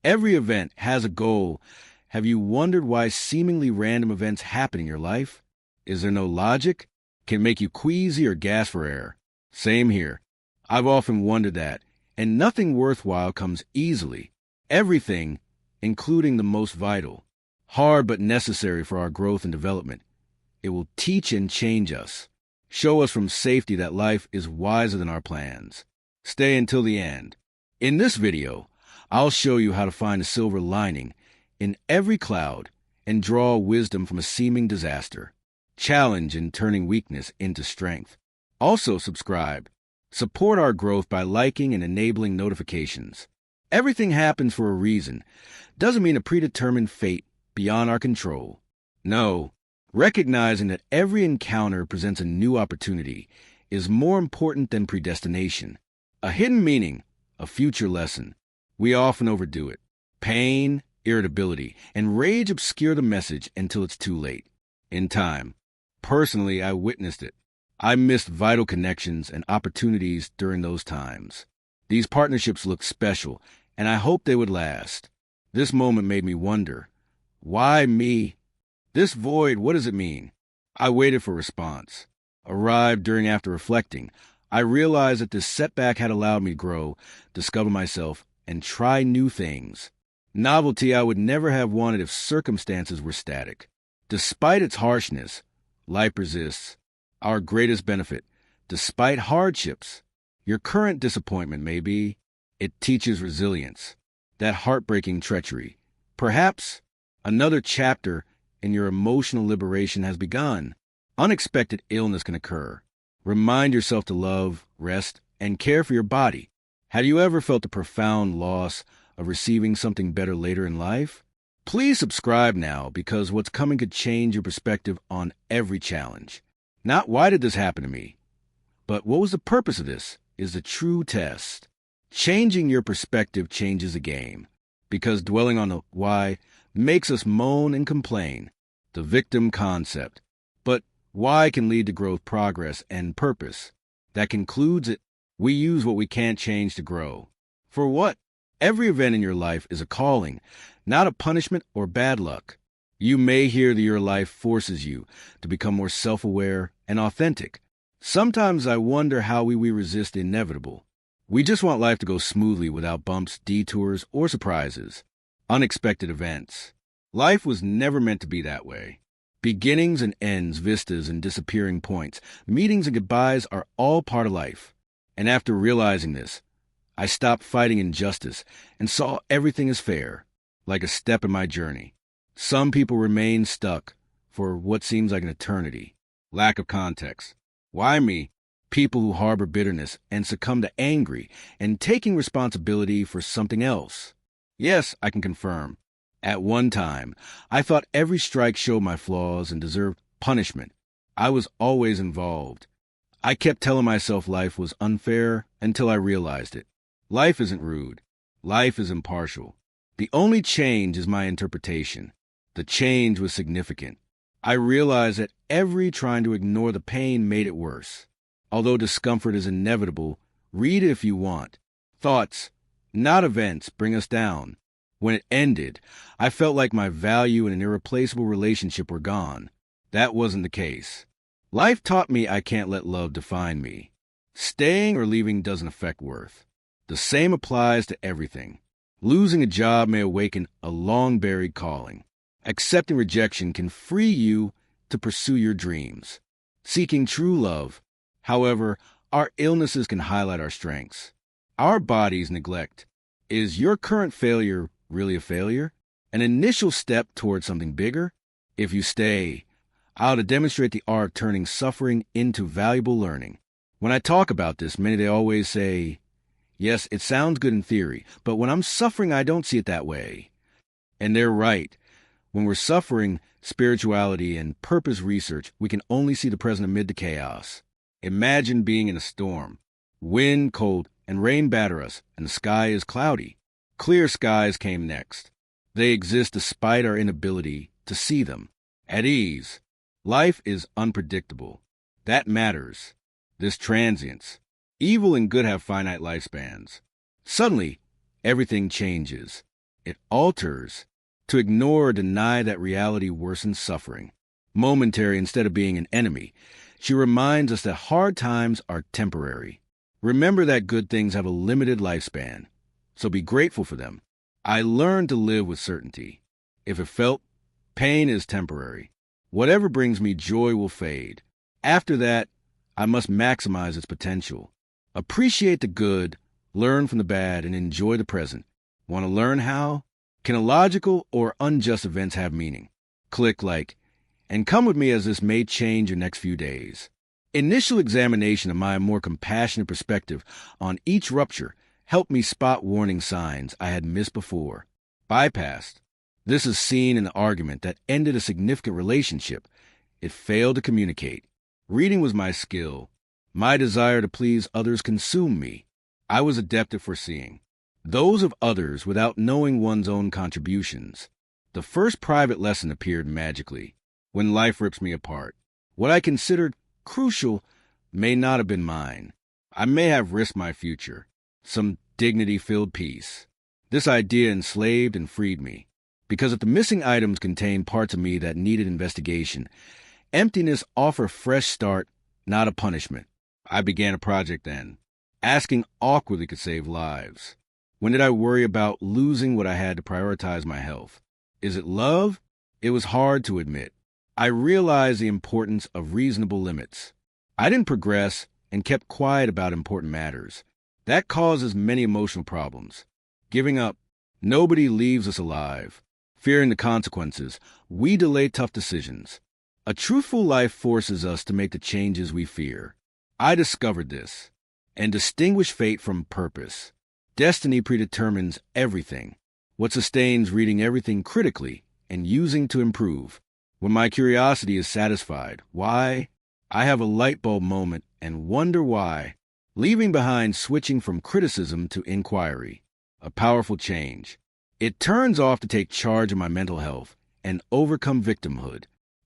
Every event has a goal. Have you wondered why seemingly random events happen in your life? Is there no logic? Can make you queasy or gasp for air? Same here. I've often wondered that, and nothing worthwhile comes easily. Everything, including the most vital, hard but necessary for our growth and development. It will teach and change us, show us from safety that life is wiser than our plans. Stay until the end. In this video, I'll show you how to find a silver lining in every cloud and draw wisdom from a seeming disaster. Challenge in turning weakness into strength. Also subscribe. Support our growth by liking and enabling notifications. Everything happens for a reason. Doesn't mean a predetermined fate beyond our control. No, recognizing that every encounter presents a new opportunity is more important than predestination. A hidden meaning, a future lesson. We often overdo it. Pain, irritability, and rage obscure the message until it's too late. In time. Personally, I witnessed it. I missed vital connections and opportunities during those times. These partnerships looked special, and I hoped they would last. This moment made me wonder, why me? This void, what does it mean? I waited for a response. Arrived during after reflecting. I realized that this setback had allowed me to grow, discover myself, and try new things. Novelty I would never have wanted if circumstances were static. Despite its harshness, life persists. Our greatest benefit, despite hardships, your current disappointment may be, it teaches resilience, that heartbreaking treachery. Perhaps another chapter in your emotional liberation has begun. Unexpected illness can occur. Remind yourself to love, rest, and care for your body. Have you ever felt the profound loss of receiving something better later in life? Please subscribe now because what's coming could change your perspective on every challenge. Not why did this happen to me, but what was the purpose of this is the true test. Changing your perspective changes the game, because dwelling on the why makes us moan and complain, the victim concept. But why can lead to growth, progress, and purpose. That concludes it. We use what we can't change to grow. For what? Every event in your life is a calling, not a punishment or bad luck. You may hear that your life forces you to become more self-aware and authentic. Sometimes I wonder how we resist the inevitable. We just want life to go smoothly without bumps, detours, or surprises. Unexpected events. Life was never meant to be that way. Beginnings and ends, vistas and disappearing points, meetings and goodbyes are all part of life. And after realizing this, I stopped fighting injustice and saw everything as fair, like a step in my journey. Some people remain stuck for what seems like an eternity. Lack of context. Why me? People who harbor bitterness and succumb to angry and taking responsibility for something else. Yes, I can confirm. At one time, I thought every strike showed my flaws and deserved punishment. I was always involved. I kept telling myself life was unfair until I realized it. Life isn't rude. Life is impartial. The only change is my interpretation. The change was significant. I realized that every trying to ignore the pain made it worse. Although discomfort is inevitable, read it if you want. Thoughts, not events, bring us down. When it ended, I felt like my value and an irreplaceable relationship were gone. That wasn't the case. Life taught me I can't let love define me. Staying or leaving doesn't affect worth. The same applies to everything. Losing a job may awaken a long-buried calling. Accepting rejection can free you to pursue your dreams. Seeking true love. However, our illnesses can highlight our strengths. Our body's neglect. Is your current failure really a failure? An initial step towards something bigger? If you stay, I'll demonstrate the art of turning suffering into valuable learning. When I talk about this, many they always say, yes, it sounds good in theory, but when I'm suffering, I don't see it that way. And they're right. When we're suffering spirituality and purpose research, we can only see the present amid the chaos. Imagine being in a storm. Wind, cold, and rain batter us, and the sky is cloudy. Clear skies came next. They exist despite our inability to see them. At ease. Life is unpredictable. That matters. This transience. Evil and good have finite lifespans. Suddenly, everything changes. It alters. To ignore or deny that reality worsens suffering. Momentary instead of being an enemy. She reminds us that hard times are temporary. Remember that good things have a limited lifespan, so be grateful for them. I learned to live with certainty. If it felt, pain is temporary. Whatever brings me joy will fade. After that, I must maximize its potential. Appreciate the good, learn from the bad, and enjoy the present. Want to learn how? Can illogical or unjust events have meaning? Click like, and come with me as this may change your next few days. Initial examination of my more compassionate perspective on each rupture helped me spot warning signs I had missed before. Bypassed. This is seen in the argument that ended a significant relationship. It failed to communicate. Reading was my skill. My desire to please others consumed me. I was adept at foreseeing those of others without knowing one's own contributions. The first private lesson appeared magically. When life rips me apart, what I considered crucial may not have been mine. I may have risked my future, some dignity-filled peace. This idea enslaved and freed me, because if the missing items contained parts of me that needed investigation, emptiness offered a fresh start, not a punishment. I began a project then. Asking awkwardly could save lives. When did I worry about losing what I had to prioritize my health? Is it love? It was hard to admit. I realized the importance of reasonable limits. I didn't progress and kept quiet about important matters. That causes many emotional problems. Giving up. Nobody leaves us alive. Fearing the consequences, we delay tough decisions. A truthful life forces us to make the changes we fear. I discovered this and distinguished fate from purpose. Destiny predetermines everything. What sustains reading everything critically and using to improve. When my curiosity is satisfied, why? I have a light bulb moment and wonder why. Leaving behind switching from criticism to inquiry. A powerful change. It turns off to take charge of my mental health and overcome victimhood.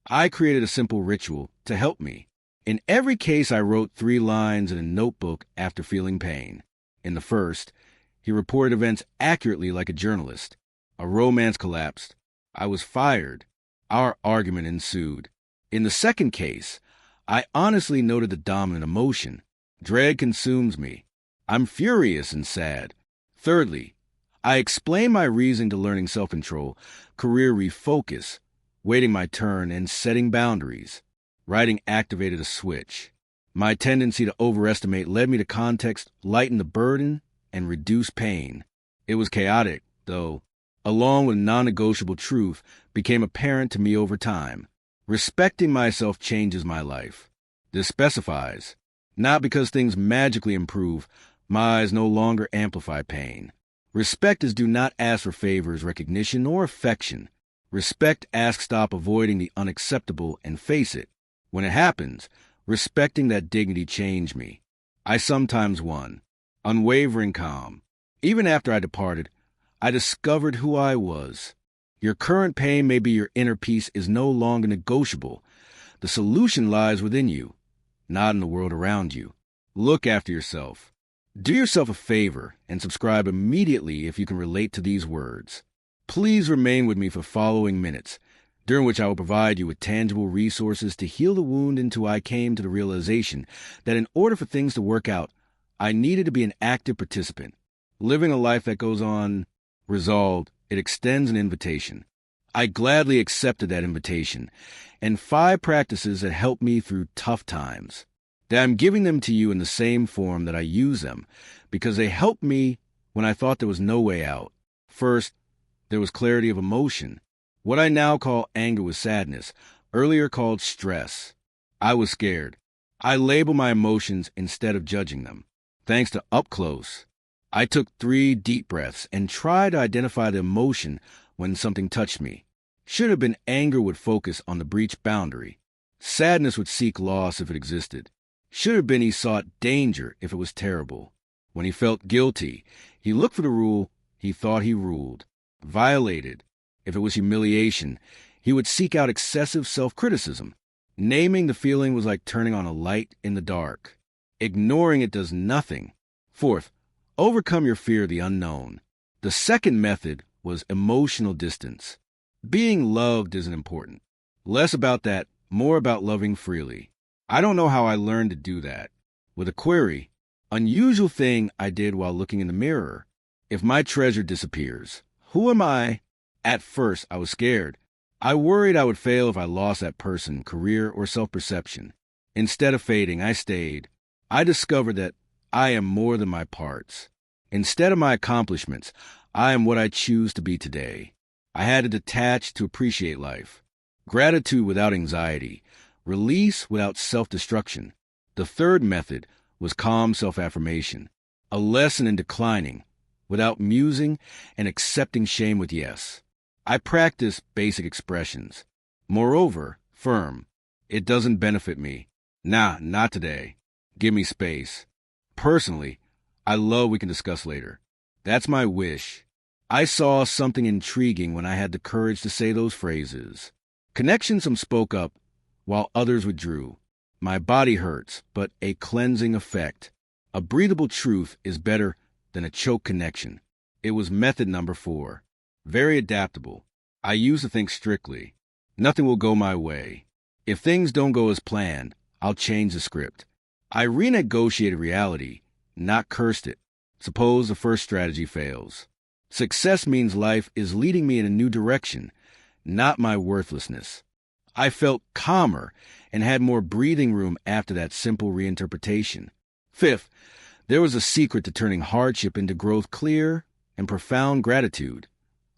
I created a simple ritual to help me. In every case, I wrote 3 lines in a notebook after feeling pain. In the first, he reported events accurately like a journalist. A romance collapsed. I was fired. Our argument ensued. In the second case, I honestly noted the dominant emotion. Dread consumes me. I'm furious and sad. Thirdly, I explained my reason to learning self-control, career refocus, waiting my turn, and setting boundaries. Writing activated a switch. My tendency to overestimate led me to context, lighten the burden, and reduce pain. It was chaotic, though, along with non-negotiable truth, became apparent to me over time. Respecting myself changes my life. This specifies, not because things magically improve, my eyes no longer amplify pain. Respect is do not ask for favors, recognition, or affection. Respect asks stop avoiding the unacceptable and face it. When it happens, respecting that dignity changed me. I sometimes won. Unwavering calm. Even after I departed, I discovered who I was. Your current pain, maybe your inner peace, is no longer negotiable. The solution lies within you, not in the world around you. Look after yourself. Do yourself a favor and subscribe immediately if you can relate to these words. Please remain with me for following minutes, during which I will provide you with tangible resources to heal the wound until I came to the realization that in order for things to work out, I needed to be an active participant. Living a life that goes on resolved, it extends an invitation. I gladly accepted that invitation, and 5 practices that helped me through tough times. That I'm giving them to you in the same form that I use them, because they helped me when I thought there was no way out. First, there was clarity of emotion. What I now call anger was sadness, earlier called stress. I was scared. I labeled my emotions instead of judging them. Thanks to Up Close, I took 3 deep breaths and tried to identify the emotion when something touched me. Should have been anger would focus on the breached boundary. Sadness would seek loss if it existed. Should have been he sought danger if it was terrible. When he felt guilty, he looked for the rule he thought he ruled. Violated. If it was humiliation, he would seek out excessive self-criticism. Naming the feeling was like turning on a light in the dark. Ignoring it does nothing. Fourth, overcome your fear of the unknown. The second method was emotional distance. Being loved isn't important. Less about that, more about loving freely. I don't know how I learned to do that. With a query, unusual thing I did while looking in the mirror. If my treasure disappears, who am I? At first, I was scared. I worried I would fail if I lost that person, career, or self-perception. Instead of fading, I stayed. I discovered that I am more than my parts. Instead of my accomplishments, I am what I choose to be today. I had to detach to appreciate life. Gratitude without anxiety. Release without self-destruction. The third method was calm self-affirmation. A lesson in declining, without musing and accepting shame with yes. I practice basic expressions. Moreover, firm. It doesn't benefit me. Nah, not today. Give me space. Personally, I love we can discuss later. That's my wish. I saw something intriguing when I had the courage to say those phrases. Connections some spoke up, while others withdrew. My body hurts, but a cleansing effect. A breathable truth is better than a choke connection. It was method number 4. Very adaptable. I used to think strictly. Nothing will go my way. If things don't go as planned, I'll change the script. I renegotiated reality, not cursed it. Suppose the first strategy fails. Success means life is leading me in a new direction, not my worthlessness. I felt calmer and had more breathing room after that simple reinterpretation. 5th, there was a secret to turning hardship into growth, clear and profound gratitude.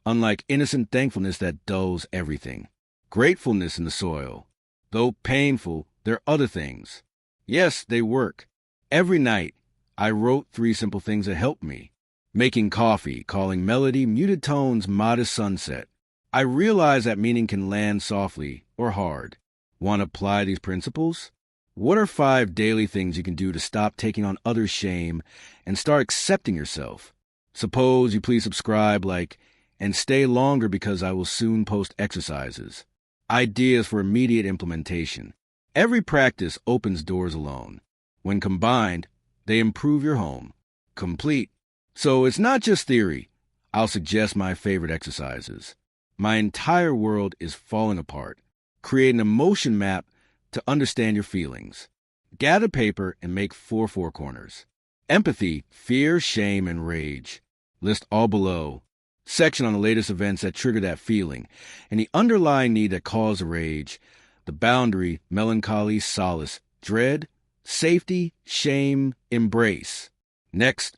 Unlike innocent thankfulness that dulls everything. Gratefulness in the soil. Though painful, there are other things. Yes, they work. Every night, I wrote 3 simple things that helped me. Making coffee, calling melody, muted tones, modest sunset. I realize that meaning can land softly or hard. Want to apply these principles? What are 5 daily things you can do to stop taking on others' shame and start accepting yourself? Suppose you please subscribe, like, and stay longer because I will soon post exercises. Ideas for immediate implementation. Every practice opens doors alone. When combined, they improve your home. Complete. So it's not just theory. I'll suggest my favorite exercises. My entire world is falling apart. Create an emotion map to understand your feelings. Gather paper and make 4 corners. Empathy, fear, shame, and rage. List all below. Section on the latest events that trigger that feeling, and the underlying need that caused the rage. The boundary, melancholy, solace, dread, safety, shame, embrace. Next,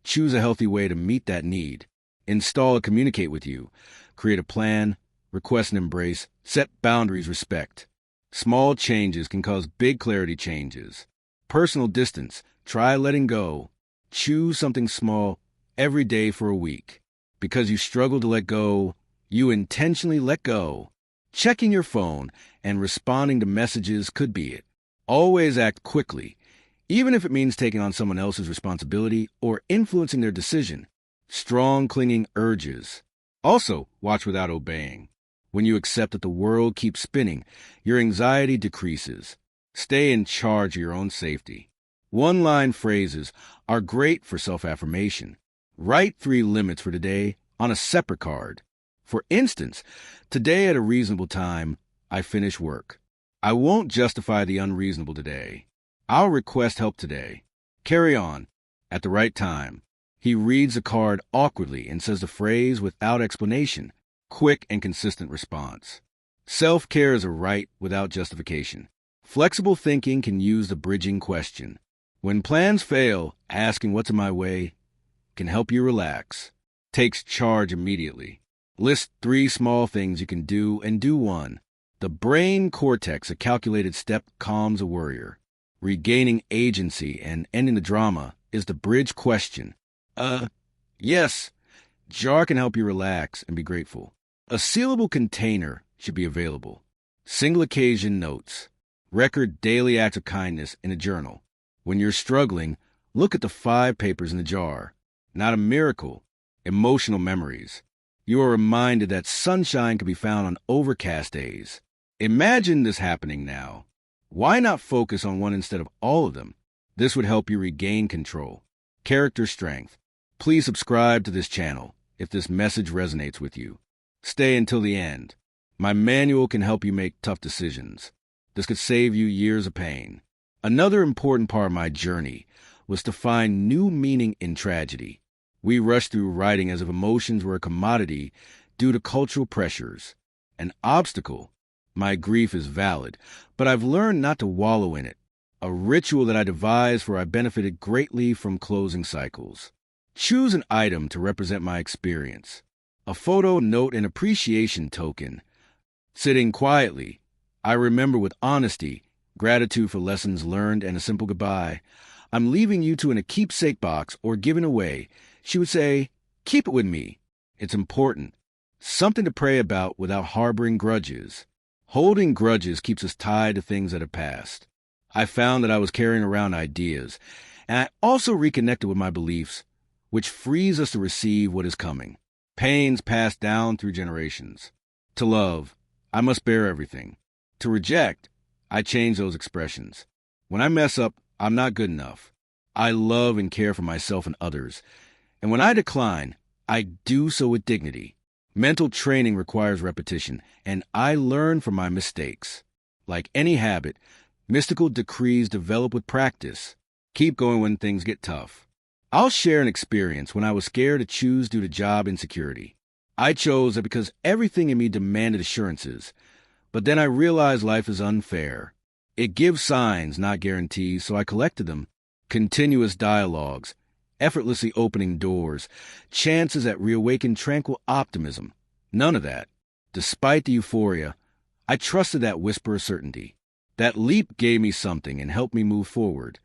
choose a healthy way to meet that need. Install and communicate with you. Create a plan, request and embrace, set boundaries, respect. Small changes can cause big clarity changes. Personal distance, try letting go. Choose something small every day for a week. Because you struggle to let go, you intentionally let go. Checking your phone and responding to messages could be it. Always act quickly, even if it means taking on someone else's responsibility or influencing their decision. Strong, clinging urges. Also, watch without obeying. When you accept that the world keeps spinning, your anxiety decreases. Stay in charge of your own safety. One-line phrases are great for self-affirmation. Write 3 limits for today on a separate card. For instance, today at a reasonable time, I finish work. I won't justify the unreasonable today. I'll request help today. Carry on. At the right time. He reads the card awkwardly and says the phrase without explanation. Quick and consistent response. Self-care is a right without justification. Flexible thinking can use the bridging question. When plans fail, asking what's in my way can help you relax. Takes charge immediately. List 3 small things you can do and do 1. The brain cortex, a calculated step, calms a worrier. Regaining agency and ending the drama is the bridge question. Yes. Jar can help you relax and be grateful. A sealable container should be available. Single occasion notes. Record daily acts of kindness in a journal. When you're struggling, look at the 5 papers in the jar. Not a miracle. Emotional memories. You are reminded that sunshine can be found on overcast days. Imagine this happening now. Why not focus on one instead of all of them? This would help you regain control. Character strength. Please subscribe to this channel. if this message resonates with you. Stay until the end. My manual can help you make tough decisions. This could save you years of pain. Another important part of my journey was to find new meaning in tragedy. We rush through writing as if emotions were a commodity due to cultural pressures. An obstacle. My grief is valid, but I've learned not to wallow in it. A ritual that I devised where I benefited greatly from closing cycles. Choose an item to represent my experience. A photo, note, and appreciation token. Sitting quietly, I remember with honesty, gratitude for lessons learned, and a simple goodbye. I'm leaving you two in a keepsake box or giving away. She would say, keep it with me. It's important. Something to pray about without harboring grudges. Holding grudges keeps us tied to things that have passed. I found that I was carrying around ideas, and I also reconnected with my beliefs, which frees us to receive what is coming. Pains passed down through generations. To love, I must bear everything. To reject, I change those expressions. When I mess up, I'm not good enough. I love and care for myself and others. And when I decline, I do so with dignity. Mental training requires repetition, and I learn from my mistakes. Like any habit, mystical decrees develop with practice. Keep going when things get tough. I'll share an experience when I was scared to choose due to job insecurity. I chose that because everything in me demanded assurances. But then I realized life is unfair. It gives signs, not guarantees, so I collected them. Continuous dialogues, effortlessly opening doors, chances that reawaken tranquil optimism. None of that. Despite the euphoria, I trusted that whisper of certainty. That leap gave me something and helped me move forward.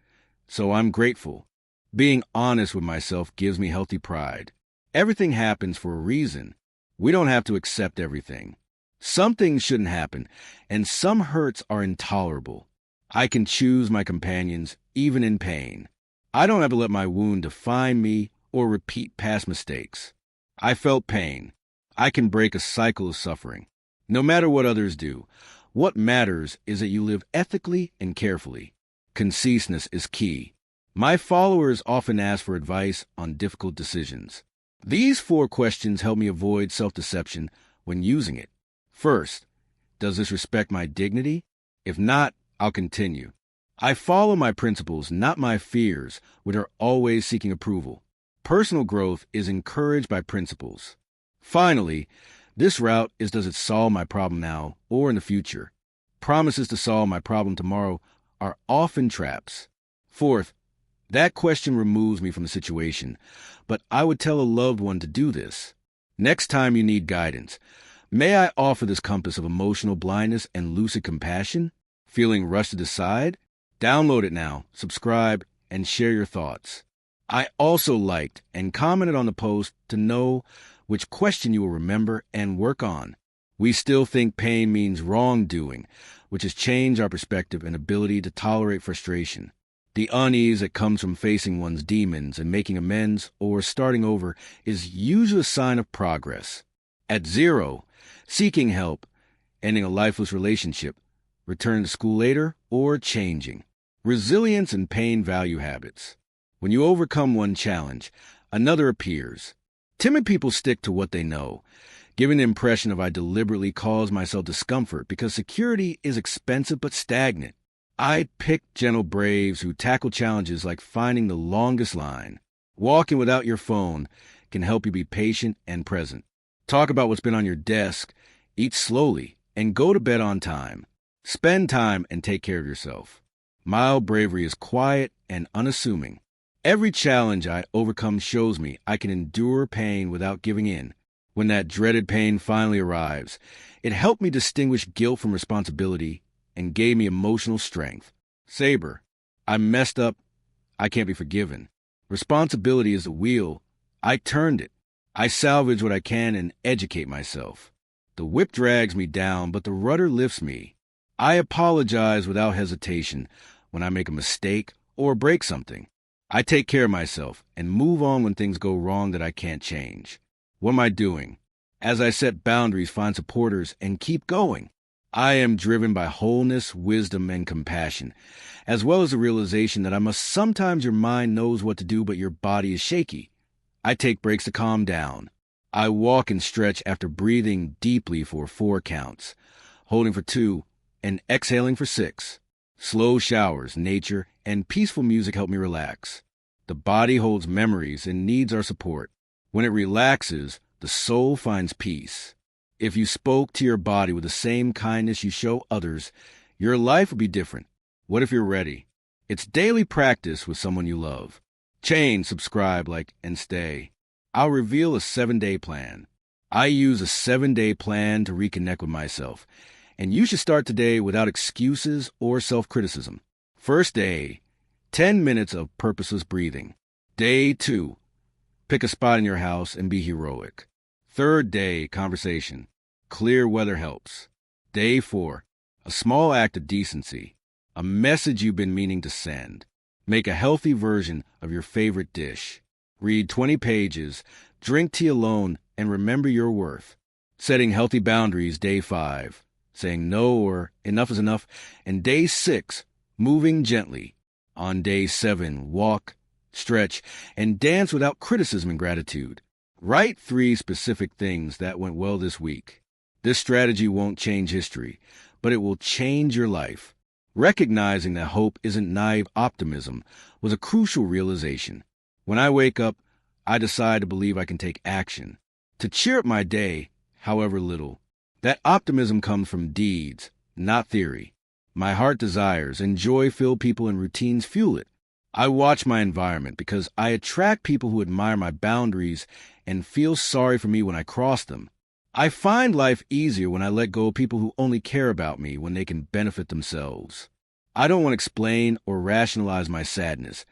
So I'm grateful. Being honest with myself gives me healthy pride. Everything happens for a reason. We don't have to accept everything. Some things shouldn't happen, and some hurts are intolerable. I can choose my companions, even in pain. I don't have to let my wound define me or repeat past mistakes. I felt pain. I can break a cycle of suffering. No matter what others do, what matters is that you live ethically and carefully. Conciseness is key. My followers often ask for advice on difficult decisions. These 4 questions help me avoid self-deception when using it. First, does this respect my dignity? If not, I'll continue. I follow my principles, not my fears, which are always seeking approval. Personal growth is encouraged by principles. Finally, this route is, does it solve my problem now or in the future? Promises to solve my problem tomorrow are often traps. Fourth, that question removes me from the situation, but I would tell a loved one to do this. Next time you need guidance, may I offer this compass of emotional blindness and lucid compassion? Feeling rushed to decide? Download it now, subscribe, and share your thoughts. I also liked and commented on the post to know which question you will remember and work on. We still think pain means wrongdoing, which has changed our perspective and ability to tolerate frustration. The unease that comes from facing one's demons and making amends or starting over is usually a sign of progress. At 0, seeking help, ending a lifeless relationship, returning to school later, or changing. Resilience and pain value habits. When you overcome one challenge, another appears. Timid people stick to what they know, giving the impression of I deliberately cause myself discomfort because security is expensive but stagnant. I pick gentle braves who tackle challenges like finding the longest line. Walking without your phone can help you be patient and present. Talk about what's been on your desk, eat slowly, and go to bed on time. Spend time and take care of yourself. Mild bravery is quiet and unassuming. Every challenge I overcome shows me I can endure pain without giving in. When that dreaded pain finally arrives, it helped me distinguish guilt from responsibility and gave me emotional strength. Saber, I messed up. I can't be forgiven. Responsibility is the wheel. I turned it. I salvage what I can and educate myself. The whip drags me down, but the rudder lifts me. I apologize without hesitation when I make a mistake or break something. I take care of myself and move on when things go wrong that I can't change. What am I doing? As I set boundaries, find supporters, and keep going. I am driven by wholeness, wisdom, and compassion, as well as the realization that sometimes your mind knows what to do, but your body is shaky. I take breaks to calm down. I walk and stretch after breathing deeply for 4 counts, holding for 2, and exhaling for 6. Slow showers, nature, and peaceful music help me relax. The body holds memories and needs our support. When it relaxes, the soul finds peace. If you spoke to your body with the same kindness you show others, your life would be different. What if you're ready? It's daily practice with someone you love. Change, subscribe, like, and stay. I'll reveal a 7-day plan. I use a 7-day plan to reconnect with myself, and you should start today without excuses or self-criticism. First day, 10 minutes of purposeless breathing. Day 2, pick a spot in your house and be heroic. Third day, conversation. Clear weather helps. Day 4, a small act of decency. A message you've been meaning to send. Make a healthy version of your favorite dish. Read 20 pages, drink tea alone, and remember your worth. Setting healthy boundaries, day 5. Saying no or enough is enough. And day 6, moving gently. On day 7, walk, stretch, and dance without criticism and gratitude. Write 3 specific things that went well this week. This strategy won't change history, but it will change your life. Recognizing that hope isn't naive optimism was a crucial realization. When I wake up, I decide to believe I can take action, to cheer up my day, however little. That optimism comes from deeds, not theory. My heart desires and joy-filled people and routines fuel it. I watch my environment because I attract people who admire my boundaries and feel sorry for me when I cross them. I find life easier when I let go of people who only care about me when they can benefit themselves. I don't want to explain or rationalize my sadness.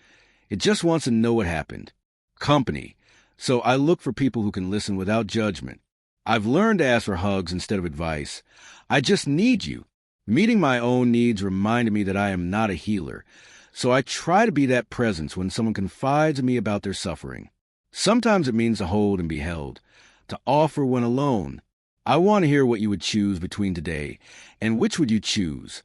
It just wants to know what happened. Company. So I look for people who can listen without judgment. I've learned to ask for hugs instead of advice. I just need you. Meeting my own needs reminded me that I am not a healer. So I try to be that presence when someone confides in me about their suffering. Sometimes it means to hold and be held, to offer when alone. I want to hear what you would choose between today, and which would you choose?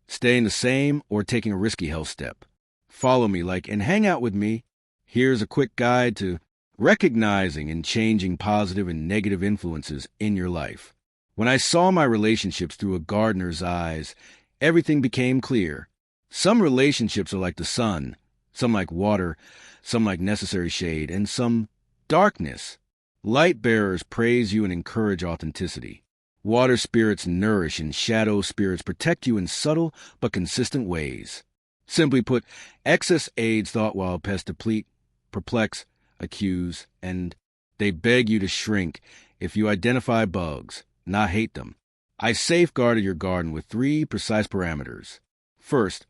Staying the same or taking a risky health step? Follow me, and hang out with me. Here's a quick guide to recognizing and changing positive and negative influences in your life. When I saw my relationships through a gardener's eyes, everything became clear. Some relationships are like the sun, some like water, some like necessary shade, and some darkness. Light bearers praise you and encourage authenticity. Water spirits nourish and shadow spirits protect you in subtle but consistent ways. Simply put, excess aids thought while pests deplete, perplex, accuse, and they beg you to shrink if you identify bugs, not hate them. I safeguarded your garden with 3 precise parameters. First,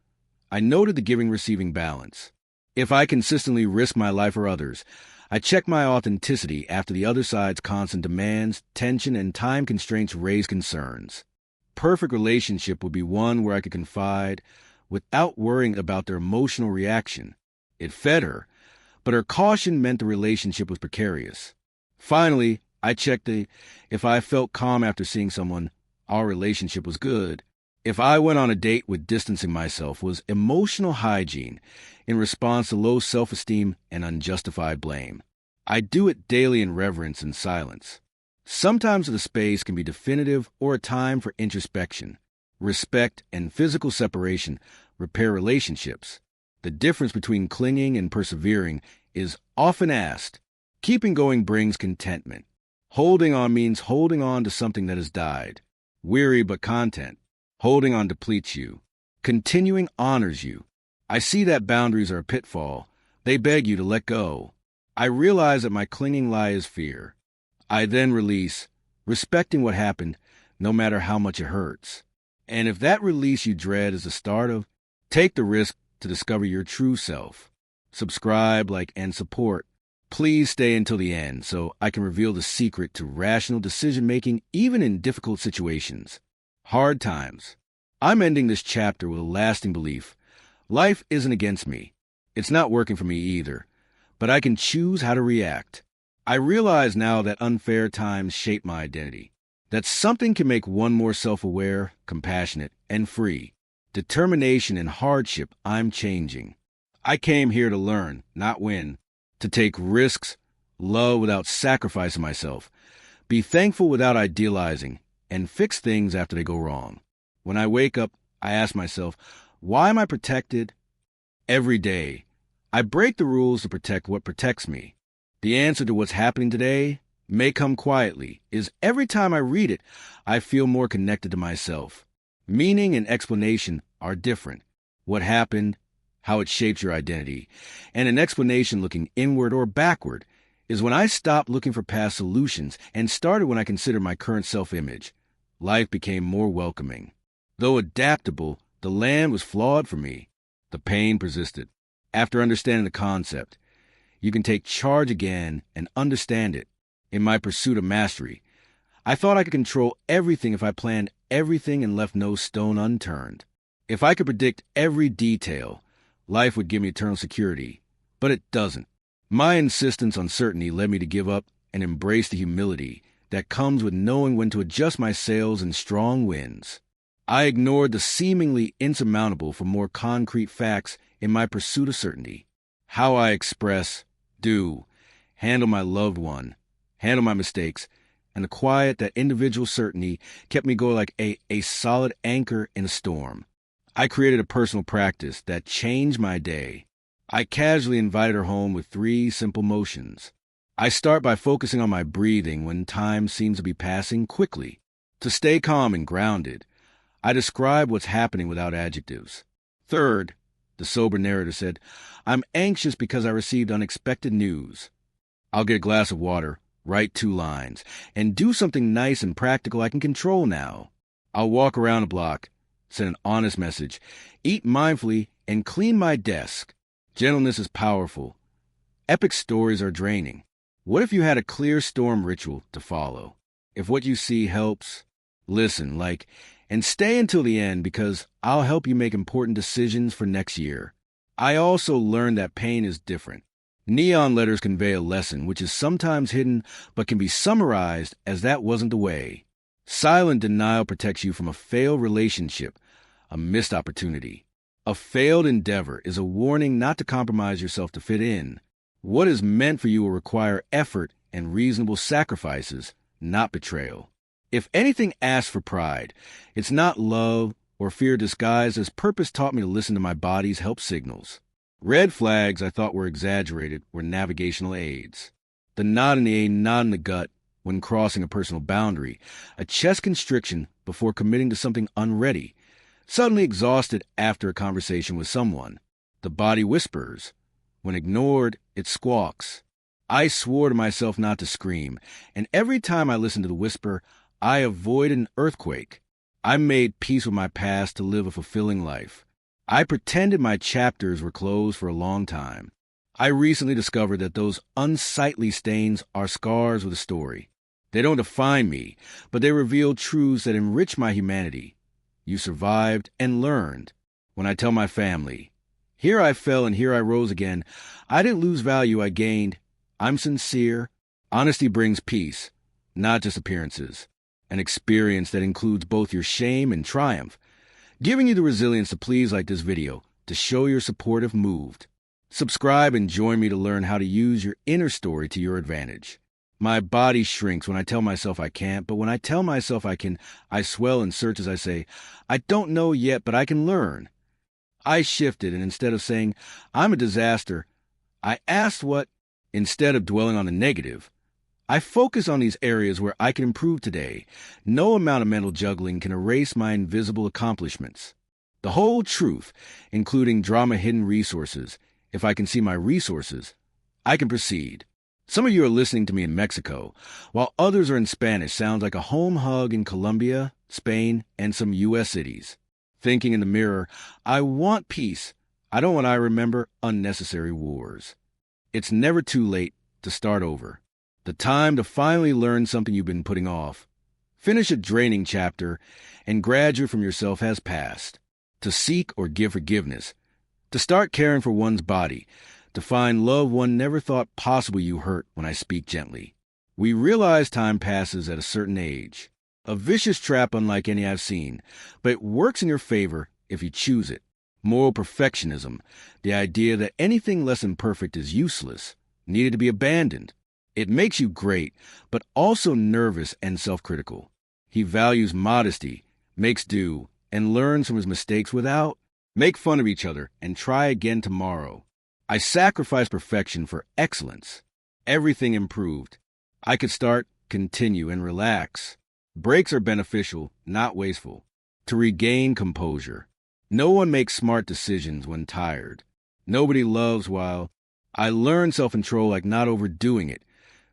I noted the giving-receiving balance. If I consistently risk my life for others, I check my authenticity after the other side's constant demands, tension, and time constraints raise concerns. Perfect relationship would be one where I could confide without worrying about their emotional reaction. It fed her, but her caution meant the relationship was precarious. Finally, I checked if I felt calm after seeing someone, our relationship was good. If I went on a date with distancing myself was emotional hygiene in response to low self-esteem and unjustified blame. I do it daily in reverence and silence. Sometimes the space can be definitive or a time for introspection. Respect and physical separation repair relationships. The difference between clinging and persevering is often asked. Keeping going brings contentment. Holding on means holding on to something that has died. Weary but content. Holding on depletes you. Continuing honors you. I see that boundaries are a pitfall. They beg you to let go. I realize that my clinging lie is fear. I then release, respecting what happened, no matter how much it hurts. And if that release you dread is the start of, take the risk to discover your true self. Subscribe, and support. Please stay until the end so I can reveal the secret to rational decision-making even in difficult situations. Hard times. I'm ending this chapter with a lasting belief. Life isn't against me. It's not working for me either. But I can choose how to react. I realize now that unfair times shape my identity. That something can make one more self-aware, compassionate, and free. Determination and hardship, I'm changing. I came here to learn, not win. To take risks, love without sacrificing myself, be thankful without idealizing, and fix things after they go wrong. When I wake up, I ask myself, why am I protected? Every day, I break the rules to protect what protects me. The answer to what's happening today may come quietly, is every time I read it, I feel more connected to myself. Meaning and explanation are different. What happened, how it shapes your identity, and an explanation looking inward or backward is when I stopped looking for past solutions and started when I considered my current self-image. Life became more welcoming. Though adaptable, the land was flawed for me. The pain persisted. After understanding the concept, you can take charge again and understand it. In my pursuit of mastery, I thought I could control everything if I planned everything and left no stone unturned. If I could predict every detail, life would give me eternal security. But it doesn't. My insistence on certainty led me to give up and embrace the humility that comes with knowing when to adjust my sails in strong winds. I ignored the seemingly insurmountable for more concrete facts in my pursuit of certainty. How I express, do, handle my loved one, handle my mistakes, and the quiet that individual certainty kept me going like a solid anchor in a storm. I created a personal practice that changed my day. I casually invited her home with 3 simple motions. I start by focusing on my breathing when time seems to be passing quickly. To stay calm and grounded, I describe what's happening without adjectives. Third, the sober narrator said, I'm anxious because I received unexpected news. I'll get a glass of water, write 2 lines, and do something nice and practical I can control now. I'll walk around a block, send an honest message, eat mindfully, and clean my desk. Gentleness is powerful. Epic stories are draining. What if you had a clear storm ritual to follow? If what you see helps, listen, and stay until the end because I'll help you make important decisions for next year. I also learned that pain is different. Neon letters convey a lesson which is sometimes hidden but can be summarized as that wasn't the way. Silent denial protects you from a failed relationship, a missed opportunity. A failed endeavor is a warning not to compromise yourself to fit in. What is meant for you will require effort and reasonable sacrifices, not betrayal. If anything asks for pride, it's not love or fear disguised as purpose taught me to listen to my body's help signals. Red flags I thought were exaggerated were navigational aids. The knot in the A, knot in the gut when crossing a personal boundary, a chest constriction before committing to something unready, suddenly exhausted after a conversation with someone. The body whispers. When ignored, it squawks. I swore to myself not to scream, and every time I listened to the whisper, I avoided an earthquake. I made peace with my past to live a fulfilling life. I pretended my chapters were closed for a long time. I recently discovered that those unsightly stains are scars with a story. They don't define me, but they reveal truths that enrich my humanity. You survived and learned. When I tell my family, here I fell and here I rose again, I didn't lose value, I gained. I'm sincere. Honesty brings peace, not just appearances. An experience that includes both your shame and triumph, giving you the resilience to please like this video, to show your support if moved. Subscribe and join me to learn how to use your inner story to your advantage. My body shrinks when I tell myself I can't, but when I tell myself I can, I swell and search as I say, I don't know yet, but I can learn. I shifted, and instead of saying, I'm a disaster, I asked what, instead of dwelling on the negative, I focus on these areas where I can improve today. No amount of mental juggling can erase my invisible accomplishments. The whole truth, including drama-hidden resources. If I can see my resources, I can proceed. Some of you are listening to me in Mexico, while others are in Spanish. Sounds like a home hug in Colombia, Spain, and some U.S. cities. Thinking in the mirror, I want peace. I don't want to remember unnecessary wars. It's never too late to start over. The time to finally learn something you've been putting off. Finish a draining chapter and graduate from yourself has passed. To seek or give forgiveness. To start caring for one's body. To find love one never thought possible. You hurt when I speak gently. We realize time passes at a certain age. A vicious trap unlike any I've seen, but it works in your favor if you choose it. Moral perfectionism, the idea that anything less than perfect is useless, needed to be abandoned. It makes you great, but also nervous and self-critical. He values modesty, makes do, and learns from his mistakes without make fun of each other and try again tomorrow. I sacrifice perfection for excellence. Everything improved. I could start, continue, and relax. Breaks are beneficial, not wasteful. To regain composure. No one makes smart decisions when tired. Nobody loves while I learn self-control like not overdoing it,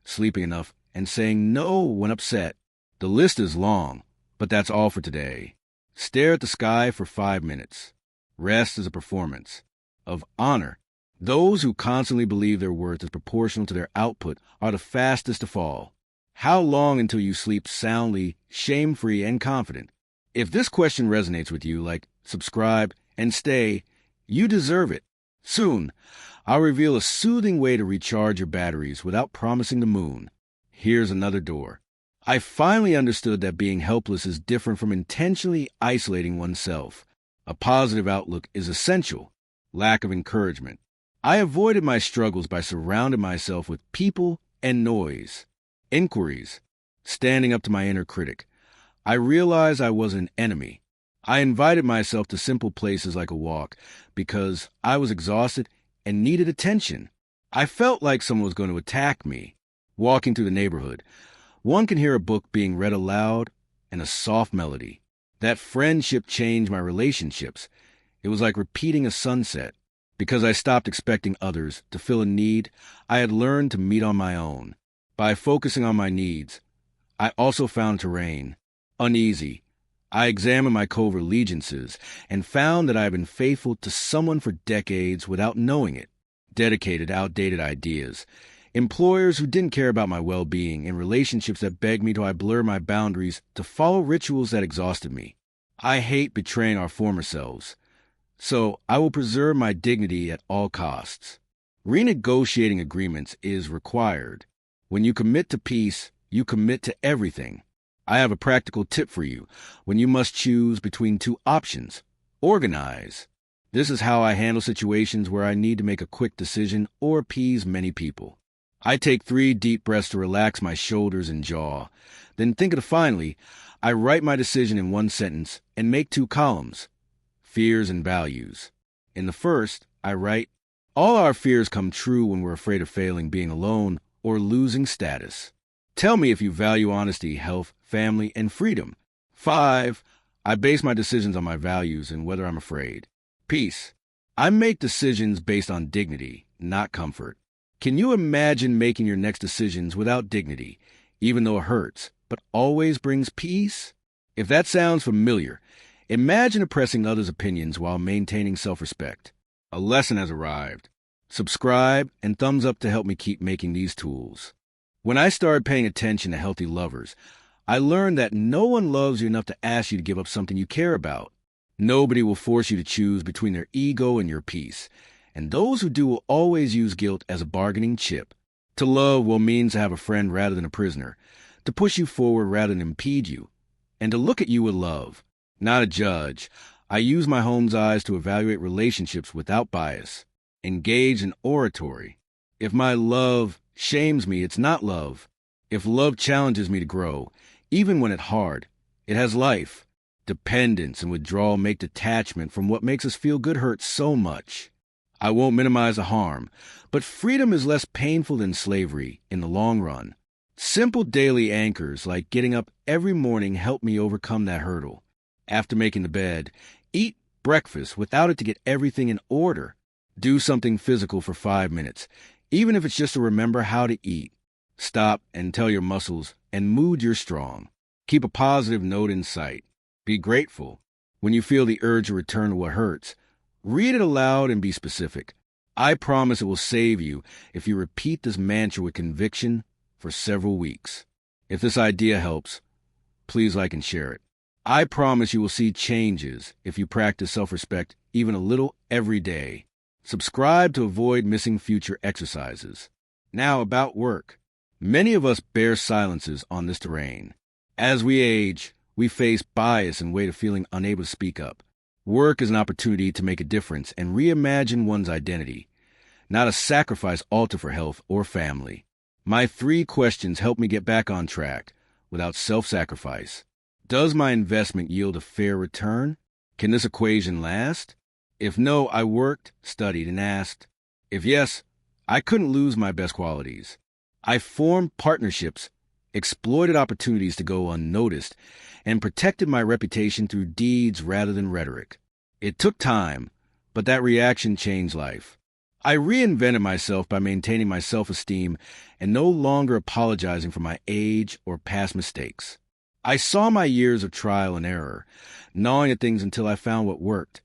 sleeping enough, and saying no when upset. The list is long, but that's all for today. Stare at the sky for 5 minutes. Rest is a performance of honor. Those who constantly believe their worth is proportional to their output are the fastest to fall. How long until you sleep soundly, shame-free, and confident? If this question resonates with you, like, subscribe, and stay, you deserve it. Soon, I'll reveal a soothing way to recharge your batteries without promising the moon. Here's another door. I finally understood that being helpless is different from intentionally isolating oneself. A positive outlook is essential. Lack of encouragement. I avoided my struggles by surrounding myself with people and noise. Inquiries. Standing up to my inner critic. I realized I was an enemy. I invited myself to simple places like a walk because I was exhausted and needed attention. I felt like someone was going to attack me. Walking through the neighborhood, one can hear a book being read aloud and a soft melody. That friendship changed my relationships. It was like repeating a sunset. Because I stopped expecting others to fill a need, I had learned to meet on my own. By focusing on my needs, I also found terrain. Uneasy. I examined my covert allegiances and found that I had been faithful to someone for decades without knowing it. Dedicated, outdated ideas. Employers who didn't care about my well-being and relationships that begged me to blur my boundaries to follow rituals that exhausted me. I hate betraying our former selves. So I will preserve my dignity at all costs. Renegotiating agreements is required. When you commit to peace, you commit to everything. I have a practical tip for you when you must choose between two options. Organize. This is how I handle situations where I need to make a quick decision or appease many people. I take 3 deep breaths to relax my shoulders and jaw. Then finally, I write my decision in 1 sentence and make 2 columns. Fears and values. In the first, I write, all our fears come true when we're afraid of failing, being alone, or losing status. Tell me if you value honesty, health, family, and freedom. 5, I base my decisions on my values and whether I'm afraid. Peace. I make decisions based on dignity, not comfort. Can you imagine making your next decisions without dignity, even though it hurts, but always brings peace? If that sounds familiar, imagine oppressing others' opinions while maintaining self-respect. A lesson has arrived. Subscribe and thumbs up to help me keep making these tools. When I started paying attention to healthy lovers, I learned that no one loves you enough to ask you to give up something you care about. Nobody will force you to choose between their ego and your peace. And those who do will always use guilt as a bargaining chip. To love will mean to have a friend rather than a prisoner, to push you forward rather than impede you, and to look at you with love. Not a judge. I use my home's eyes to evaluate relationships without bias. Engage in oratory. If my love shames me, it's not love. If love challenges me to grow, even when it's hard, it has life. Dependence and withdrawal make detachment from what makes us feel good hurt so much. I won't minimize the harm, but freedom is less painful than slavery in the long run. Simple daily anchors like getting up every morning help me overcome that hurdle. After making the bed, eat breakfast without it to get everything in order. Do something physical for 5 minutes, even if it's just to remember how to eat. Stop and tell your muscles and mood you're strong. Keep a positive note in sight. Be grateful. When you feel the urge to return to what hurts, read it aloud and be specific. I promise it will save you if you repeat this mantra with conviction for several weeks. If this idea helps, please like and share it. I promise you will see changes if you practice self-respect even a little every day. Subscribe to avoid missing future exercises. Now about work. Many of us bear silences on this terrain. As we age, we face bias and weight of feeling unable to speak up. Work is an opportunity to make a difference and reimagine one's identity, not a sacrifice altar for health or family. My 3 questions help me get back on track without self-sacrifice. Does my investment yield a fair return? Can this equation last? If no, I worked, studied, and asked. If yes, I couldn't lose my best qualities. I formed partnerships, exploited opportunities to go unnoticed, and protected my reputation through deeds rather than rhetoric. It took time, but that reaction changed life. I reinvented myself by maintaining my self-esteem and no longer apologizing for my age or past mistakes. I saw my years of trial and error, gnawing at things until I found what worked.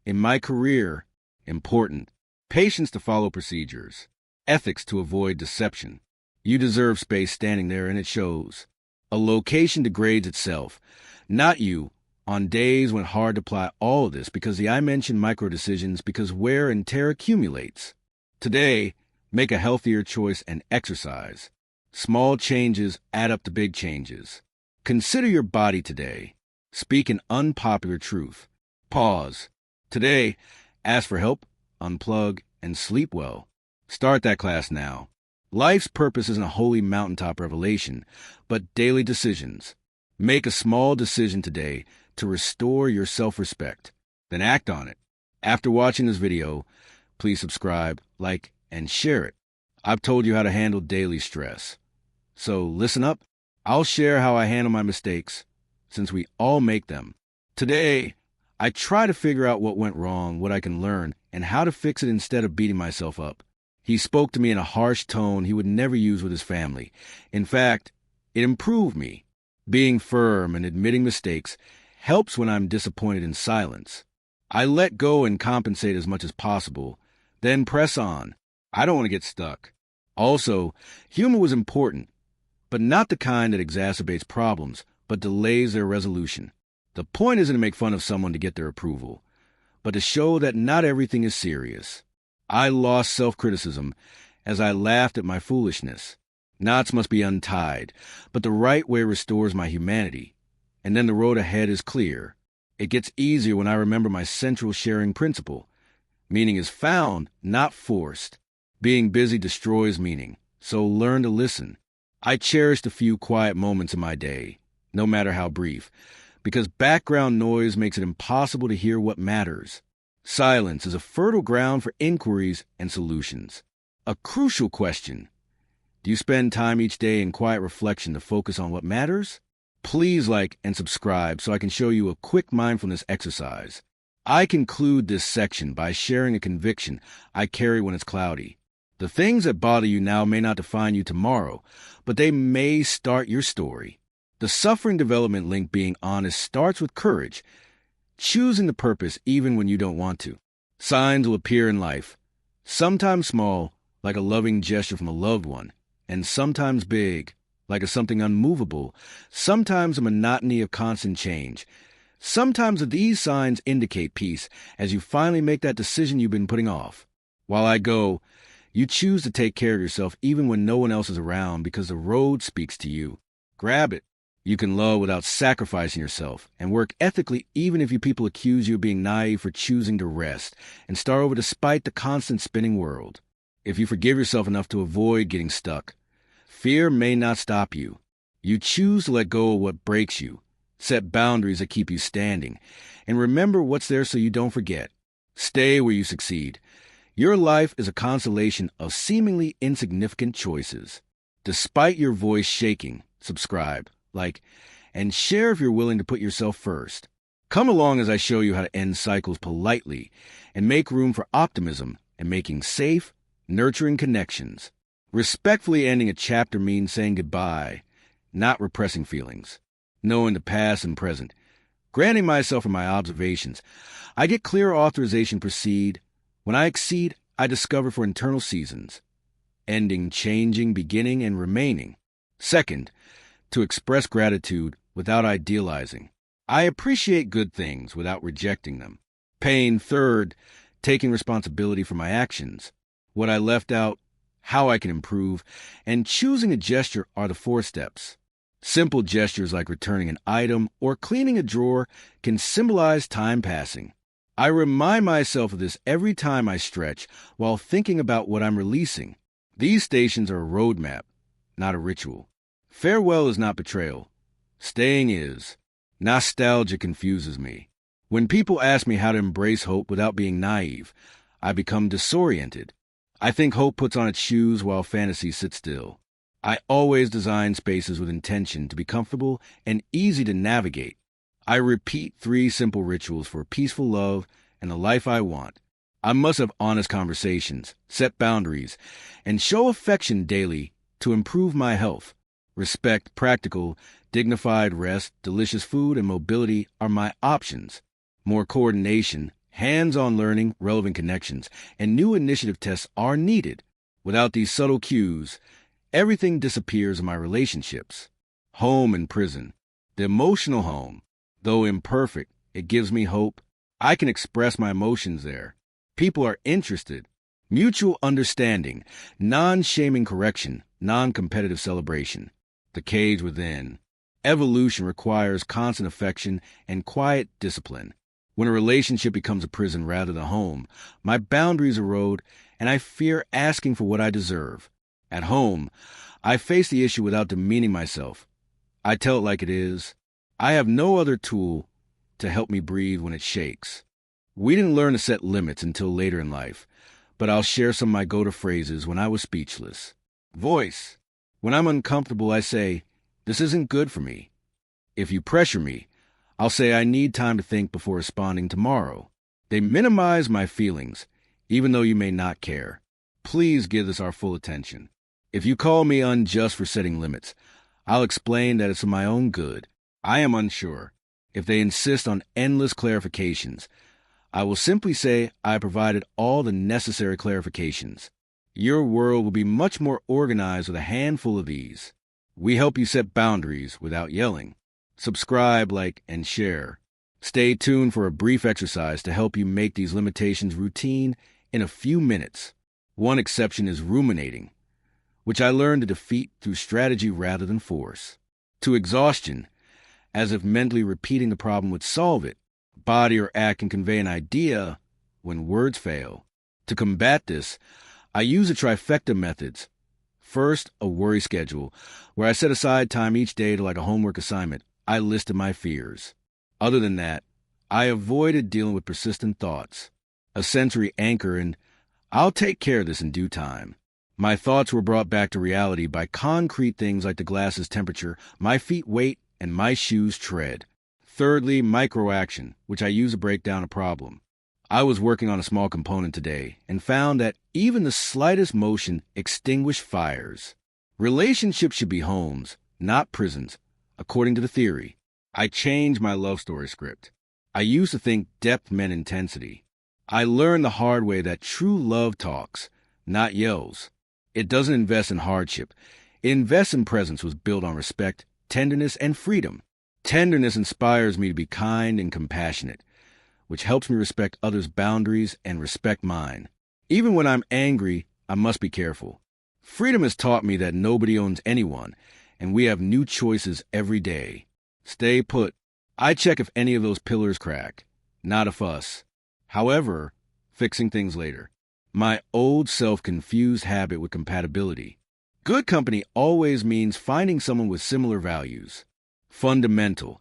In my career, important, patience to follow procedures, ethics to avoid deception. You deserve space standing there, and it shows. A location degrades itself, not you, on days when hard to apply all of this because I mentioned micro-decisions because wear and tear accumulates. Today, make a healthier choice and exercise. Small changes add up to big changes. Consider your body today. Speak an unpopular truth. Pause. Today, ask for help, unplug, and sleep well. Start that class now. Life's purpose isn't a holy mountaintop revelation, but daily decisions. Make a small decision today to restore your self-respect. Then act on it. After watching this video, please subscribe, like, and share it. I've told you how to handle daily stress. So listen up. I'll share how I handle my mistakes, since we all make them. Today, I try to figure out what went wrong, what I can learn, and how to fix it instead of beating myself up. He spoke to me in a harsh tone he would never use with his family. In fact, it improved me. Being firm and admitting mistakes helps when I'm disappointed in silence. I let go and compensate as much as possible, then press on. I don't want to get stuck. Also, humor was important, but not the kind that exacerbates problems, but delays their resolution. The point isn't to make fun of someone to get their approval, but to show that not everything is serious. I lost self-criticism as I laughed at my foolishness. Knots must be untied, but the right way restores my humanity, and then the road ahead is clear. It gets easier when I remember my central sharing principle. Meaning is found, not forced. Being busy destroys meaning, so learn to listen. I cherish the few quiet moments in my day, no matter how brief, because background noise makes it impossible to hear what matters. Silence is a fertile ground for inquiries and solutions. A crucial question. Do you spend time each day in quiet reflection to focus on what matters? Please like and subscribe so I can show you a quick mindfulness exercise. I conclude this section by sharing a conviction I carry when it's cloudy. The things that bother you now may not define you tomorrow, but they may start your story. The suffering development link being honest starts with courage, choosing the purpose even when you don't want to. Signs will appear in life, sometimes small, like a loving gesture from a loved one, and sometimes big, like a something unmovable, sometimes a monotony of constant change. Sometimes these signs indicate peace as you finally make that decision you've been putting off. While I go, you choose to take care of yourself even when no one else is around because the road speaks to you. Grab it. You can love without sacrificing yourself and work ethically even if people accuse you of being naive for choosing to rest and start over despite the constant spinning world. If you forgive yourself enough to avoid getting stuck, fear may not stop you. You choose to let go of what breaks you, set boundaries that keep you standing, and remember what's there so you don't forget. Stay where you succeed. Your life is a constellation of seemingly insignificant choices. Despite your voice shaking, subscribe, like, and share if you're willing to put yourself first. Come along as I show you how to end cycles politely and make room for optimism and making safe, nurturing connections. Respectfully ending a chapter means saying goodbye, not repressing feelings. Knowing the past and present. Granting myself for my observations. I get clear authorization to proceed. When I exceed, I discover for internal seasons. Ending, changing, beginning, and remaining. Second, to express gratitude without idealizing. I appreciate good things without rejecting them. Pain. Third, taking responsibility for my actions. What I left out, how I can improve, and choosing a gesture are the 4 steps. Simple gestures like returning an item or cleaning a drawer can symbolize time passing. I remind myself of this every time I stretch while thinking about what I'm releasing. These stations are a roadmap, not a ritual. Farewell is not betrayal. Staying is. Nostalgia confuses me. When people ask me how to embrace hope without being naive, I become disoriented. I think hope puts on its shoes while fantasy sits still. I always design spaces with intention to be comfortable and easy to navigate. I repeat 3 simple rituals for peaceful love and the life I want. I must have honest conversations, set boundaries, and show affection daily to improve my health. Respect, practical, dignified rest, delicious food, and mobility are my options. More coordination, hands-on learning, relevant connections, and new initiative tests are needed. Without these subtle cues, everything disappears in my relationships. Home and prison. The emotional home. Though imperfect, it gives me hope. I can express my emotions there. People are interested. Mutual understanding, non-shaming correction, non-competitive celebration. The cage within. Evolution requires constant affection and quiet discipline. When a relationship becomes a prison rather than a home, my boundaries erode and I fear asking for what I deserve. At home, I face the issue without demeaning myself. I tell it like it is. I have no other tool to help me breathe when it shakes. We didn't learn to set limits until later in life, but I'll share some of my go-to phrases when I was speechless. Voice. When I'm uncomfortable, I say, "This isn't good for me." If you pressure me, I'll say I need time to think before responding tomorrow. They minimize my feelings, even though you may not care. Please give this our full attention. If you call me unjust for setting limits, I'll explain that it's for my own good. I am unsure. If they insist on endless clarifications, I will simply say I provided all the necessary clarifications. Your world will be much more organized with a handful of these. We help you set boundaries without yelling. Subscribe, like, and share. Stay tuned for a brief exercise to help you make these limitations routine in a few minutes. One exception is ruminating, which I learned to defeat through strategy rather than force. To exhaustion, as if mentally repeating the problem would solve it. Body or act can convey an idea when words fail. To combat this, I use the trifecta methods. First, a worry schedule, where I set aside time each day to like a homework assignment. I listed my fears. Other than that, I avoided dealing with persistent thoughts. A sensory anchor and I'll take care of this in due time. My thoughts were brought back to reality by concrete things like the glass's temperature, my feet weight, and my shoes tread. Thirdly, microaction, which I use to break down a problem. I was working on a small component today and found that even the slightest motion extinguished fires. Relationships should be homes, not prisons, according to the theory. I changed my love story script. I used to think depth meant intensity. I learned the hard way that true love talks, not yells. It doesn't invest in hardship. It invests in presence was built on respect, tenderness, and freedom. Tenderness inspires me to be kind and compassionate, which helps me respect others' boundaries and respect mine. Even when I'm angry, I must be careful. Freedom has taught me that nobody owns anyone, and we have new choices every day. Stay put. I check if any of those pillars crack, not a fuss. However, fixing things later. My old self confused habit with compatibility. Good company always means finding someone with similar values. Fundamental,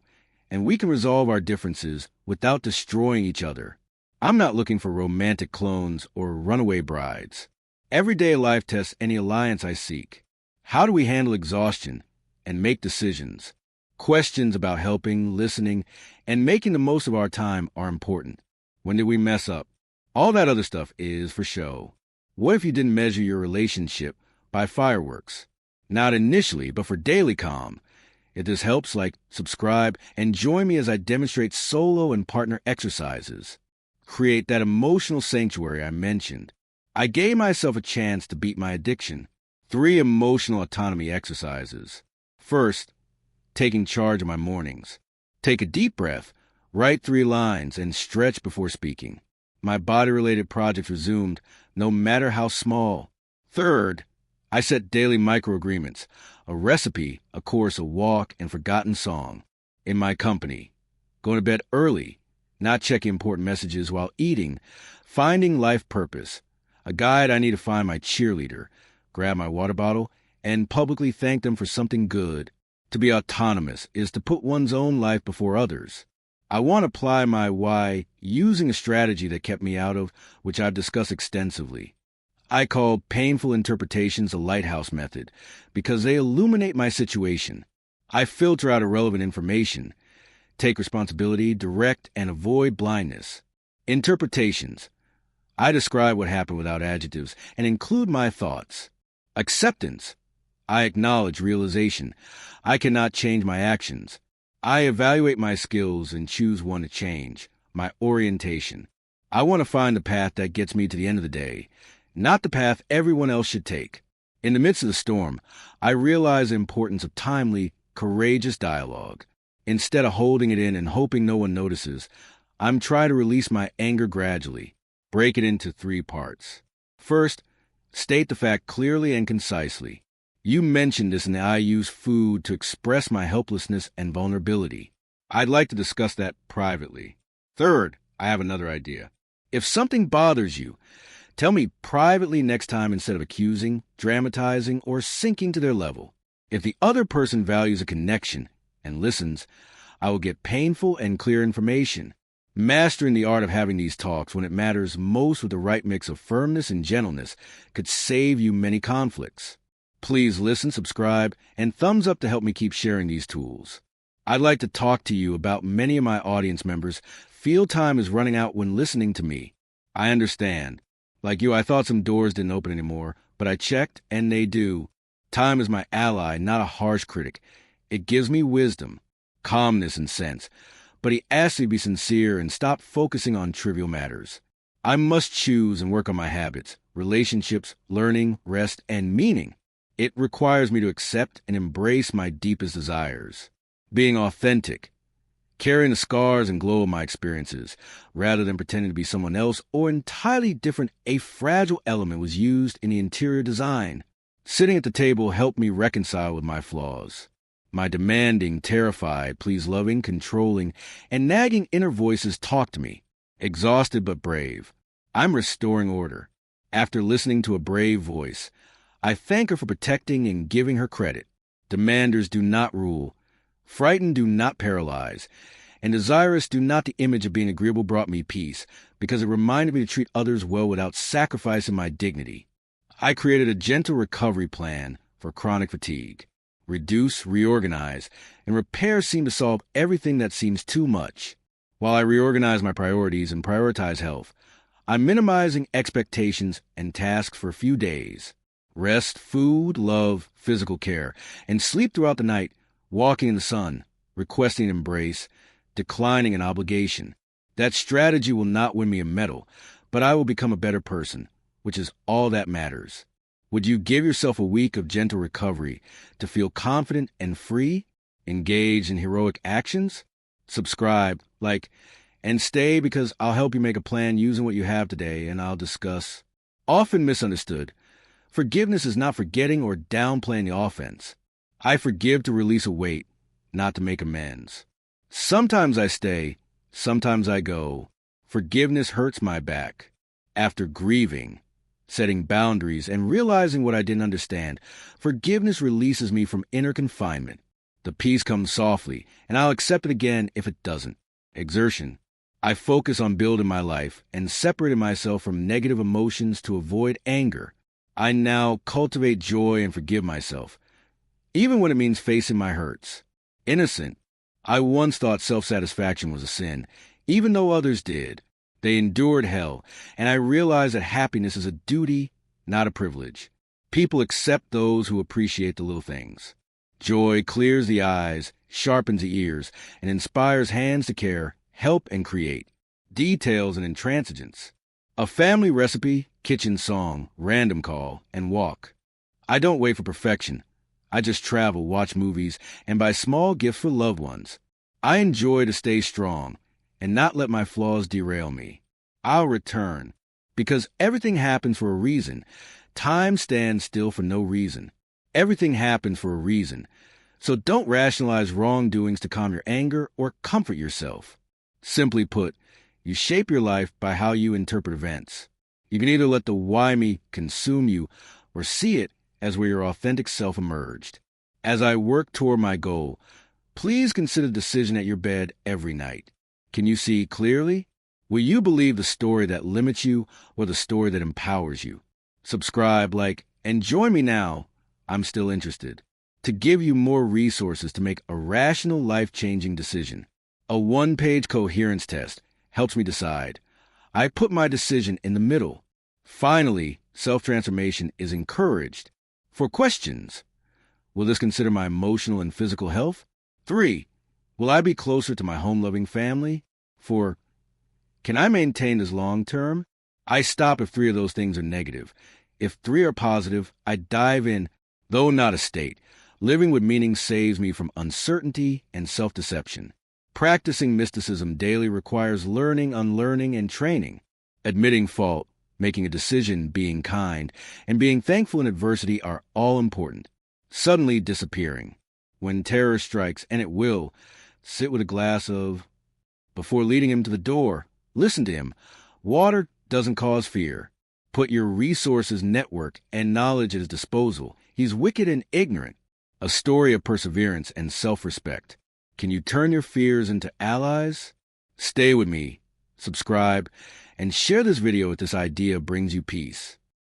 and we can resolve our differences without destroying each other. I'm not looking for romantic clones or runaway brides. Everyday life tests any alliance I seek. How do we handle exhaustion and make decisions? Questions about helping, listening, and making the most of our time are important. When did we mess up? All that other stuff is for show. What if you didn't measure your relationship by fireworks? Not initially, but for daily calm. If this helps, like, subscribe, and join me as I demonstrate solo and partner exercises. Create that emotional sanctuary I mentioned. I gave myself a chance to beat my addiction. 3 emotional autonomy exercises. First, taking charge of my mornings. Take a deep breath, write 3 lines, and stretch before speaking. My body-related projects resumed, no matter how small. Third, I set daily micro-agreements, a recipe, a course, a walk, and forgotten song. In my company. Going to bed early, not checking important messages while eating. Finding life purpose. A guide I need to find my cheerleader. Grab my water bottle and publicly thank them for something good. To be autonomous is to put one's own life before others. I want to apply my why using a strategy that kept me out of, which I've discussed extensively. I call painful interpretations a lighthouse method because they illuminate my situation. I filter out irrelevant information, take responsibility, direct, and avoid blindness. Interpretations. I describe what happened without adjectives and include my thoughts. Acceptance. I acknowledge realization. I cannot change my actions. I evaluate my skills and choose one to change. My orientation. I want to find the path that gets me to the end of the day, not the path everyone else should take. In the midst of the storm, I realize the importance of timely, courageous dialogue. Instead of holding it in and hoping no one notices, I'm trying to release my anger gradually, break it into 3 parts. First, state the fact clearly and concisely. You mentioned this in the I use food to express my helplessness and vulnerability. I'd like to discuss that privately. Third, I have another idea. If something bothers you, tell me privately next time instead of accusing, dramatizing, or sinking to their level. If the other person values a connection and listens, I will get painful and clear information. Mastering the art of having these talks when it matters most with the right mix of firmness and gentleness could save you many conflicts. Please listen, subscribe, and thumbs up to help me keep sharing these tools. I'd like to talk to you about many of my audience members feel time is running out when listening to me. I understand. Like you, I thought some doors didn't open anymore, but I checked, and they do. Time is my ally, not a harsh critic. It gives me wisdom, calmness, and sense. But he asks me to be sincere and stop focusing on trivial matters. I must choose and work on my habits, relationships, learning, rest, and meaning. It requires me to accept and embrace my deepest desires. Being authentic, carrying the scars and glow of my experiences, rather than pretending to be someone else or entirely different. A fragile element was used in the interior design. Sitting at the table helped me reconcile with my flaws. My demanding, terrified, please-loving, controlling, and nagging inner voices talk to me. Exhausted but brave. I'm restoring order. After listening to a brave voice, I thank her for protecting and giving her credit. Demanders do not rule. Frightened do not paralyze. And desirous do not. The image of being agreeable brought me peace, because it reminded me to treat others well without sacrificing my dignity. I created a gentle recovery plan for chronic fatigue. Reduce, reorganize, and repair seem to solve everything that seems too much. While I reorganize my priorities and prioritize health, I'm minimizing expectations and tasks for a few days. Rest, food, love, physical care, and sleep throughout the night, walking in the sun, requesting an embrace, declining an obligation. That strategy will not win me a medal, but I will become a better person, which is all that matters. Would you give yourself a week of gentle recovery to feel confident and free? Engage in heroic actions? Subscribe, like, and stay, because I'll help you make a plan using what you have today, and I'll discuss. Often misunderstood. Forgiveness is not forgetting or downplaying the offense. I forgive to release a weight, not to make amends. Sometimes I stay, sometimes I go. Forgiveness hurts my back. After grieving, setting boundaries, and realizing what I didn't understand, forgiveness releases me from inner confinement. The peace comes softly, and I'll accept it again if it doesn't. Exertion. I focus on building my life and separating myself from negative emotions to avoid anger. I now cultivate joy and forgive myself, even when it means facing my hurts. Innocent. I once thought self-satisfaction was a sin, even though others did. They endured hell, and I realized that happiness is a duty, not a privilege. People accept those who appreciate the little things. Joy clears the eyes, sharpens the ears, and inspires hands to care, help, and create. Details and intransigence. A family recipe, kitchen song, random call, and walk. I don't wait for perfection. I just travel, watch movies, and buy small gifts for loved ones. I enjoy to stay strong and not let my flaws derail me. I'll return, because everything happens for a reason. Time stands still for no reason. Everything happens for a reason. So don't rationalize wrongdoings to calm your anger or comfort yourself. Simply put, you shape your life by how you interpret events. You can either let the why me consume you or see it as where your authentic self emerged. As I work toward my goal, please consider the decision at your bed every night. Can you see clearly? Will you believe the story that limits you or the story that empowers you? Subscribe, like, and join me now. I'm still interested. To give you more resources to make a rational, life-changing decision. A one-page coherence test helps me decide. I put my decision in the middle. Finally, self-transformation is encouraged. For questions, will this consider my emotional and physical health? 3. Will I be closer to my home-loving family? 4. Can I maintain this long-term? I stop if 3 of those things are negative. If 3 are positive, I dive in, though not a state. Living with meaning saves me from uncertainty and self-deception. Practicing mysticism daily requires learning, unlearning, and training. Admitting fault, making a decision, being kind, and being thankful in adversity are all important. Suddenly disappearing. When terror strikes, and it will, sit with a glass of... Before leading him to the door, listen to him. Water doesn't cause fear. Put your resources, network, and knowledge at his disposal. He's wicked and ignorant. A story of perseverance and self-respect. Can you turn your fears into allies? Stay with me, subscribe, and share this video if this idea brings you peace.